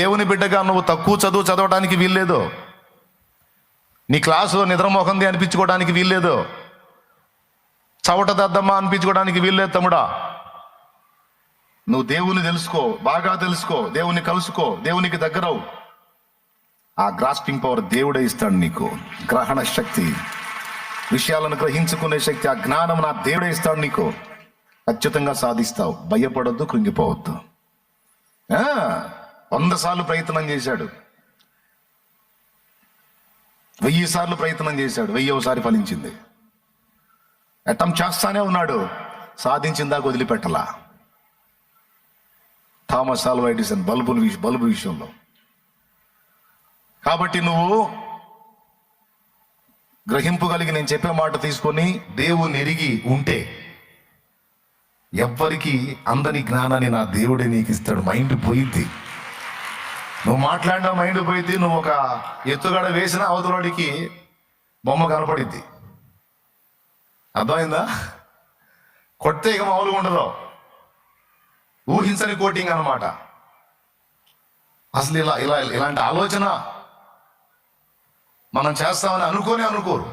దేవుని బిడ్డగా నువ్వు తక్కువ చదువు చదవడానికి వీల్లేదు. నీ క్లాసులో నిద్రమోహంది అనిపించుకోవడానికి వీల్లేదు. చవట దద్దమ్మ అనిపించుకోవడానికి వీల్లేదు తమ్ముడా. నువ్వు దేవుని తెలుసుకో, బాగా తెలుసుకో, దేవుని కలుసుకో, దేవునికి దగ్గరవు. ఆ గ్రాస్పింగ్ పవర్ దేవుడే ఇస్తాడు నీకు. గ్రహణ శక్తి, విషయాలను గ్రహించుకునే శక్తి, ఆ జ్ఞానం నా దేవుడే ఇస్తాడు నీకు. ఖచ్చితంగా సాధిస్తావు. భయపడొద్దు, కృంగిపోవద్దు. 100 సార్లు ప్రయత్నం చేశాడు, 1000 సార్లు ప్రయత్నం చేశాడు, 1000సారి ఫలించింది. అటెంప్ట్ చేస్తానే ఉన్నాడు, సాధించిందాక వదిలిపెట్టలా. థామస్ ఆల్వా ఎడిసన్ బల్బు విషయంలో. కాబట్టి నువ్వు గ్రహింపు కలిగి నేను చెప్పే మాట తీసుకొని దేవుని ఎరిగి ఉంటే ఎవ్వరికి అందని జ్ఞానాన్ని నా దేవుడే నీకు ఇస్తాడు. మైండ్ పోయిద్ది. నువ్వు మాట్లాడినా మైండ్ పోయిద్ది. నువ్వు ఒక ఎత్తుగడ వేసినా అవతలవాడికి బొమ్మ కనపడిద్ది. అర్థమైందా? కొడితే ఇక మామూలుగా ఉండదు. ఊహించని కోటింగ్ అనమాట. అసలు ఇలాంటి ఆలోచన మనం చేస్తామని అనుకోరు.